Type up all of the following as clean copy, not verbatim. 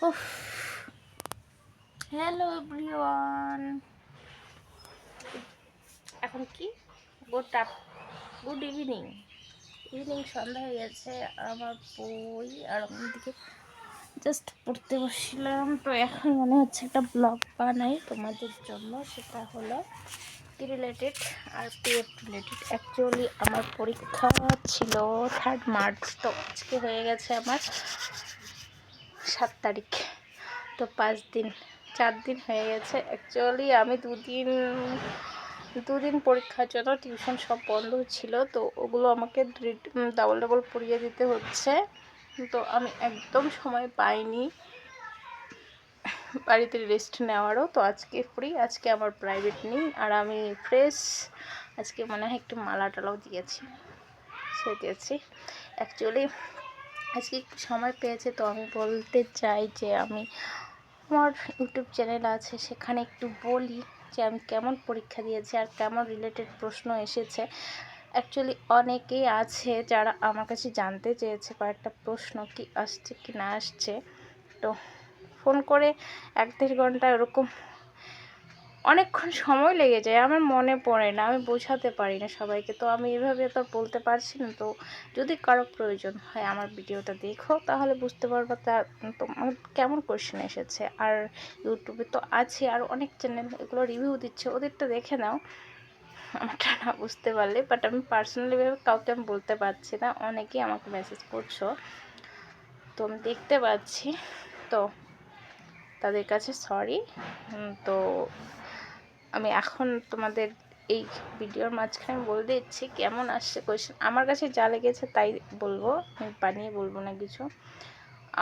উফ, hello everyone. এখন কি গুড ইভিনিং। সন্ধ্যা হয়ে গেছে। আমার বই আর আমি দিকে জাস্ট পড়তে বসছিলাম। তো এখন মনে হচ্ছে একটা ব্লগ বানাই তোমাদের জন্য। সেটা হলো কি রিলেটেড আর পিএফ রিলেটেড। অ্যাকচুয়ালি আমার পরীক্ষা ছিল 3 মার্চ, তো আজকে হয়ে গেছে আমার 7 তারিখ। তো 4 দিন হয়ে গেছে। অ্যাকচুয়ালি আমি দুদিন পরীক্ষার জন্য টিউশন সব বন্ধ ছিল, তো ওগুলো আমাকে ডাবল ডাবল পড়িয়ে দিতে হচ্ছে। তো আমি একদম সময় পাইনি বাড়িতে রেস্ট নেওয়ারও। তো আজকে ফ্রি, আজকে আমার প্রাইভেট নেই আর আমি ফ্রেশ। আজকে মনে হয় একটু মালা টালাও সেজেছি। অ্যাকচুয়ালি আজকে একটু সময় পেয়েছে, তো আমি বলতে চাই যে আমার ইউটিউব চ্যানেল আছে, সেখানে একটু বলি যে আমি কেমন পরীক্ষা দিয়েছি আর কেমন রিলেটেড প্রশ্ন এসেছে। অ্যাকচুয়ালি অনেকেই আছে যারা আমার কাছে জানতে চেয়েছে কয়েকটা প্রশ্ন কি আসছে কি না আসছে। তো ফোন করে 1-1.5 ঘন্টা এরকম অনেকক্ষণ সময় লেগে যায়, আমার মনে পড়ে না, আমি বোঝাতে পারি না সবাইকে। তো আমি এভাবে তো বলতে পারছি না। তো যদি কারো প্রয়োজন হয় আমার ভিডিওটা দেখো, তাহলে বুঝতে পারবো তোমার কেমন কোয়েশ্চেন এসেছে। আর ইউটিউবে তো আছে আর অনেক চ্যানেল, এগুলো রিভিউ দিচ্ছে, ওদেরটা দেখে নাও আমারটা না বুঝতে পারলে। বাট আমি পার্সোনালিভাবে কাউকে আমি বলতে পারছি না, অনেকেই আমাকে মেসেজ করছো, তো আমি দেখতে পাচ্ছি। তো তাদের কাছে সরি। তো আমি এখন তোমাদের এই ভিডিওর মাঝখানে বলে দিচ্ছি কেমন আসছে কোয়েশ্চেন। আমার কাছে যা লেগেছে তাই বলবো, আমি বানিয়ে বলবো না কিছু।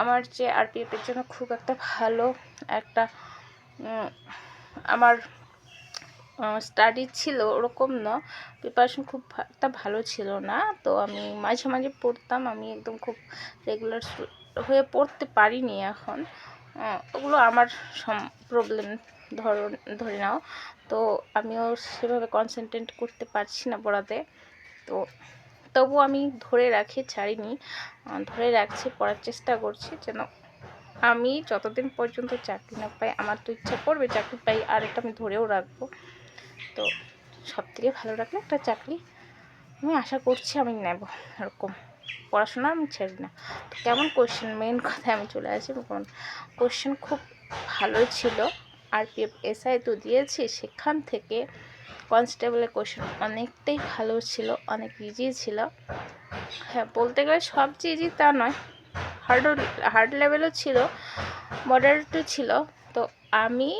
আমার যে আরপিএফের জন্য খুব একটা ভালো একটা আমার স্টাডি ছিল ওরকম না, প্রিপারেশন খুব একটা ভালো ছিল না। তো আমি মাঝে মাঝে পড়তাম, আমি একদম খুব রেগুলার হয়ে পড়তে পারিনি এখন। ওগুলো আমার প্রবলেম ধরে নাও। তো আমিও সেভাবে কনসেন্ট্রেট করতে পারছি না পড়াতে। তো তবু আমি ধরে রাখি, ছাড়িনি, ধরে রাখছি, পড়ার চেষ্টা করছি যেন আমি যতদিন পর্যন্ত চাকরি না পাই। আমার তো ইচ্ছা করবে চাকরি পাই, আর এটা আমি ধরেও রাখবো। তো সবথেকে ভালো রাখলে একটা চাকরি আমি আশা করছি আমি নেব, এরকম পড়াশোনা আমি ছেড়ে না। তো কেমন কোয়েশ্চেন, মেন কথায় আমি চলে আসি। কোয়েশ্চেন খুব ভালো ছিল। আরপিএফ এসআই তো দিয়েছি, সেখান থেকে কনস্টেবলের কোয়েশ্চেন অনেকটাই ভালো ছিল, অনেক ইজি ছিল। হ্যাঁ, বলতে গেলে সবচেয়ে ইজি তা নয়, হার্ড লেভেলও ছিল, মডারেটও ছিল। তো আমি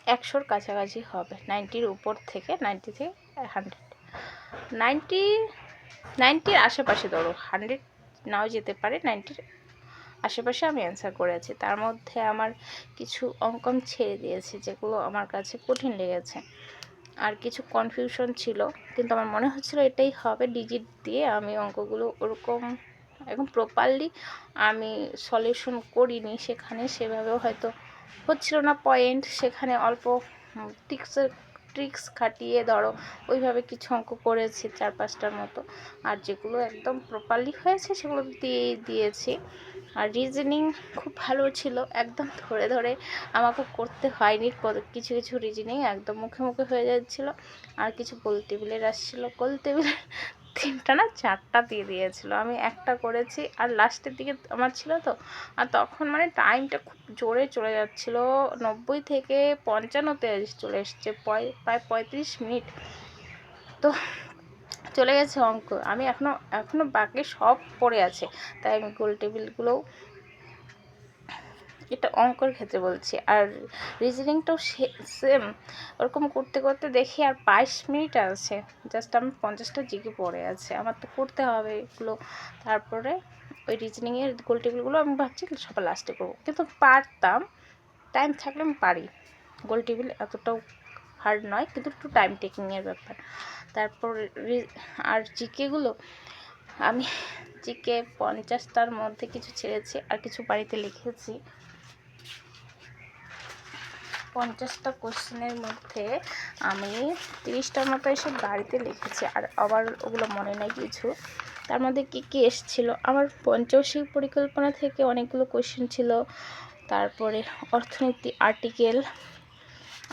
100-র কাছাকাছি হবে, 90-র উপর থেকে, 90 থেকে 100, 90-র আশেপাশে ধরো, 100 নাও যেতে পারে, 90-র আশেপাশে আমি অ্যান্সার করেছি। তার মধ্যে আমার কিছু অঙ্ক আমি ছেড়ে দিয়েছি যেগুলো আমার কাছে কঠিন লেগেছে, আর কিছু কনফিউশন ছিল, কিন্তু আমার মনে হচ্ছিল এটাই হবে। ডিজিট দিয়ে আমি অঙ্কগুলো ওরকম একদম প্রপারলি আমি সলিউশন করিনি, সেখানে সেভাবেও হয়তো হচ্ছিল না পয়েন্ট, সেখানে অল্প ট্রিক্স খাটিয়ে ধরো ওইভাবে কিছু অঙ্ক করেছি 4-5টার মতো। আর যেগুলো একদম প্রপারলি হয়েছে সেগুলো দিয়েছি। আর রিজনিং খুব ভালো ছিল, একদম ধরে ধরে আমাকে করতে হয়নি। কিছু কিছু রিজনিং একদম মুখে মুখে হয়ে যাচ্ছিলো। আর কিছু গোল টেবিলের আসছিলো, গোল টেবিলের 3টা না 4টা দিয়ে দিয়েছিল, আমি একটা করেছি। আর লাস্টের দিকে আমার ছিল তো, আর তখন মানে টাইমটা খুব জোরে চলে যাচ্ছিলো, 90 থেকে 55-তে চলে এসছে, প্রায় 35 মিনিট তো চলে গেছে অঙ্ক। আমি এখনো বাকি সব পড়ে আছে, তাই আমি গোল টেবিলগুলোও, এটা অঙ্কর ক্ষেত্রে বলছি। আর রিজনিংটাও সেম, ওরকম করতে করতে দেখি আর 22 মিনিট আছে, জাস্ট আমি 50টা জিকে পড়ে আছে, আমার তো করতে হবে এগুলো। তারপরে ওই রিজনিংয়ের গোল টেবিলগুলো আমি ভাবছি সবার লাস্টে করবো, কিন্তু পারতাম, টাইম থাকলে আমি পারি। গোল টেবিল এতটাও হার্ড নয়, কিন্তু একটু টাইম টেকিংয়ের ব্যাপার। তারপর আর জিকেগুলো আমি জিকে 50টার মধ্যে কিছু ছেড়েছি, আর কিছু বাড়িতে লিখেছি। 50টা কোশ্চেনের মধ্যে আমি 30টার মতো এসে বাড়িতে লিখেছি, আর আবার ওগুলো মনে নেই কিছু। তার মধ্যে কী কী এসেছিলো, আমার পঞ্চবার্ষিক পরিকল্পনা থেকে অনেকগুলো কোয়েশ্চেন ছিল। তারপরে অর্থনীতি আর্টিকেল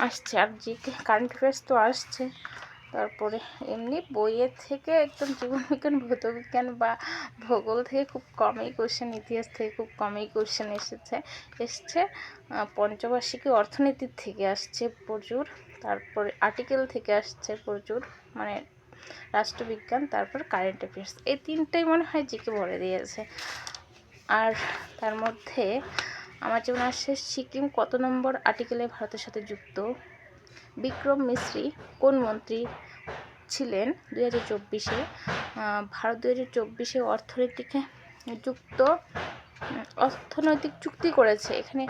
আসছে, আর জিকে কারেন্ট অ্যাফেয়ার্স তো আসছে। তারপরে এমনি বইয়ের থেকে একদম জীবনবিজ্ঞান, ভৌতবিজ্ঞান বা ভূগোল থেকে খুব কমই কোশ্চেন, ইতিহাস থেকে খুব কমই কোশ্চেন এসছে। পঞ্চবার্ষিকী অর্থনীতির থেকে আসছে প্রচুর, তারপরে আর্টিকেল থেকে আসছে প্রচুর, মানে রাষ্ট্রবিজ্ঞান, তারপর কারেন্ট অ্যাফেয়ার্স, এই তিনটাই মনে হয় জিকে ভরে দিয়েছে। আর তার মধ্যে আমার যেমন আসছে সিকিম কত নম্বর আর্টিকেলে ভারতের সাথে যুক্ত, বিক্রম মিশ্রি কোন মন্ত্রী ছিলেন 2024-এ, ভারত 2024-এ অর্থনৈতিক চুক্তি করেছে। এখানে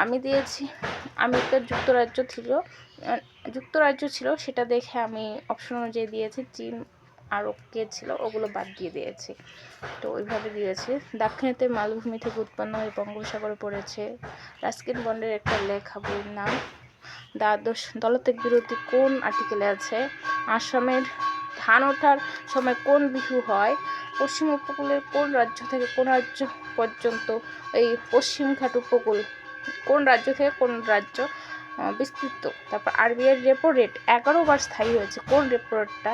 আমি দিয়েছি আমেরিকার যুক্তরাজ্য ছিল, সেটা দেখে আমি অপশন অনুযায়ী দিয়েছি, চীন আরও কে ছিল ওগুলো বাদ দিয়ে দিয়েছি, তো ওইভাবে দিয়েছি। দাক্ষিণাত্যের মালভূমি থেকে উৎপন্ন হয়ে বঙ্গোপসাগরে পড়েছে। রাস্কিন বন্ডের একটা লেখা বইয়ের নাম দ্বাদশ দলত্যাগ বিরোধী কোন আর্টিকেলে আছে। আসামের ধান ওঠার সময় কোন বিহু হয়। পশ্চিম উপকূলের কোন রাজ্য থেকে কোন রাজ্য পর্যন্ত এই পশ্চিমঘাট উপকূল কোন রাজ্য থেকে কোন রাজ্য বিস্তৃত। তারপর আরবিআই রেপো রেট 11বার স্থায়ী হয়েছে, কোন রেপো রেটটা।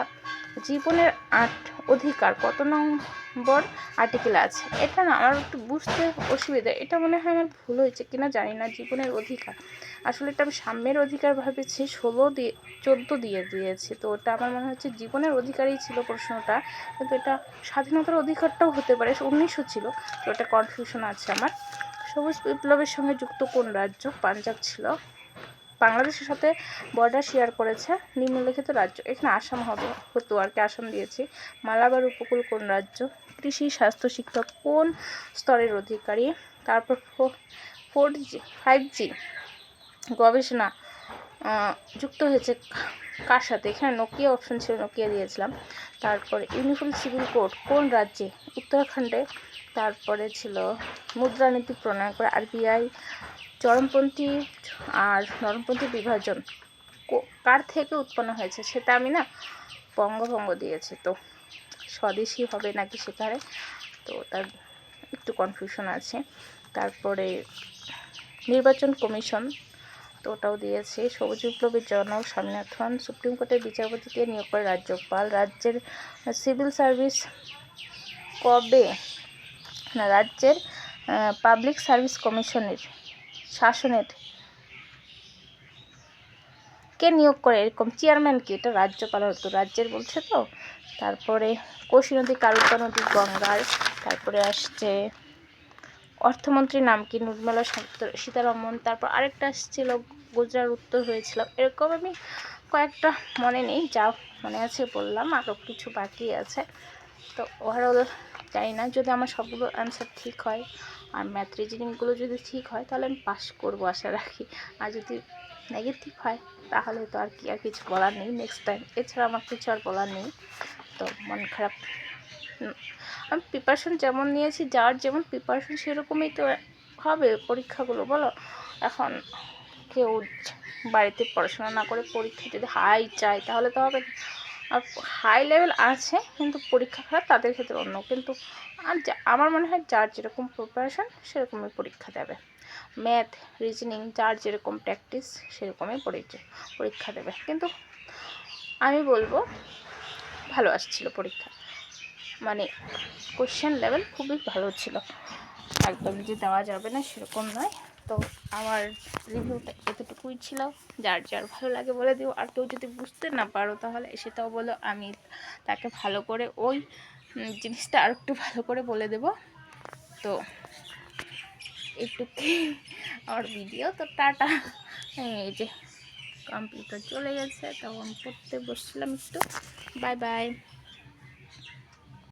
জীবনের 8 অধিকার কত নম্বর আর্টিকেল আছে। এটা না আমার একটু বুঝতে অসুবিধা, এটা মনে হয় আমার ভুল হয়েছে কিনা জানি না। জীবনের অধিকার, আসলে এটা আমি সাম্যের অধিকার ভেবেছি, 14 দিয়ে দিয়েছি, তো ওটা আমার মনে হচ্ছে জীবনের অধিকারই ছিল প্রশ্নটা, কিন্তু এটা স্বাধীনতার অধিকারটাও হতে পারে, 1900 ছিল, তো এটা কনফিউশন আছে আমার। সবুজ বিপ্লবের সঙ্গে যুক্ত কোন রাজ্য, পাঞ্জাব ছিল। বাংলাদেশের সাথে বর্ডার শেয়ার করেছে নিম্নলিখিত রাজ্য, এখানে আসাম হতো আর কি, আসাম দিয়েছি। মালাবার উপকূল কোন রাজ্য। কৃষি স্বাস্থ্য শিক্ষা কোন স্তরের অধিকারী। তারপর 5G গবেষণা যুক্ত হয়েছে কার সাথে, এখানে নোকিয়া অপশন ছিল, নোকিয়া দিয়েছিলাম। তারপরে ইউনিফর্ম সিভিল কোড কোন রাজ্যে, উত্তরাখণ্ডে। তারপরে ছিল মুদ্রানীতি প্রণয়ন করে আরবিআই। চরমপন্থী আর নরমপন্থী বিভাজন কার থেকে উৎপন্ন হয়েছে, সেটা আমি না বঙ্গভঙ্গ দিয়েছি, তো স্বদেশী হবে নাকি সেখানে, তো তার একটু কনফিউশন আছে। তারপরে নির্বাচন কমিশন, তো ওটাও দিয়েছি। সবুজ বিপ্লবের জনক স্বামীনাথন। সুপ্রিম কোর্টের বিচারপতিকে নিয়োগ করে রাজ্যপাল। রাজ্যের সিভিল সার্ভিস কবে না, রাজ্যের পাবলিক সার্ভিস কমিশনের শাসনের কে নিয়োগ করে, এরকম চেয়ারম্যান কি, এটা রাজ্যপাল হতো, রাজ্যের বলছে তো। তারপরে কোশি নদী কালুকা নদী গঙ্গার। তারপরে আসছে অর্থমন্ত্রীর নাম কি, নির্মলা সীতারমন। তারপর আরেকটা আসছিল গুজরাট উত্তর হয়েছিল, এরকম আমি কয়েকটা মনে নেই, যা মনে আছে বললাম, আরও কিছু বাকি আছে। তো ওভারঅল জানি না, যদি আমার সবগুলো অ্যান্সার ঠিক হয় আর ম্যাথ রিজনিংগুলো যদি ঠিক হয় তাহলে আমি পাস করবো আশা রাখি, আর যদি নেগেটিভ হয় তাহলে তো আর কিছু বলার নেই নেক্সট টাইম, এছাড়া আমার কিছু আর বলার নেই। তো মন খারাপ, আমি প্রিপারেশন যেমন নিয়েছি, যার যেমন প্রিপারেশন সেরকমই তো হবে পরীক্ষাগুলো, বলো। এখন কেউ বাড়িতে পড়াশোনা না করে পরীক্ষা যদি হাই চায় তাহলে তো হবে। আর হাই লেভেল আছে কিন্তু পরীক্ষা খারাপ, তাদের ক্ষেত্রে অন্য, কিন্তু আর আমার মনে হয় যার যেরকম প্রিপারেশন সেরকমই পরীক্ষা দেবে। ম্যাথ রিজনিং যার যেরকম প্র্যাকটিস সেরকমই পরীক্ষা দেবে, কিন্তু আমি বলবো ভালো আসছিল পরীক্ষা, মানে কোশ্চেন লেভেল খুবই ভালো ছিল, একদম যে দেওয়া যাবে না সেরকম নয়। তো আমার রিভিউটা এতটুকুই ছিল, যার যার ভালো লাগে বলে দিও, আর কেউ যদি বুঝতে না পারো তাহলে সেটাও বলো, আমি তাকে ভালো করে ওই জিনিসটা আর একটু ভালো করে বলে দেব। তো একটুকি আমার ভিডিও, তো টাটা। এই যে কম্পিউটার চলে গেছে, তো আমি পড়তে বসছিলাম একটু, বাই বাই।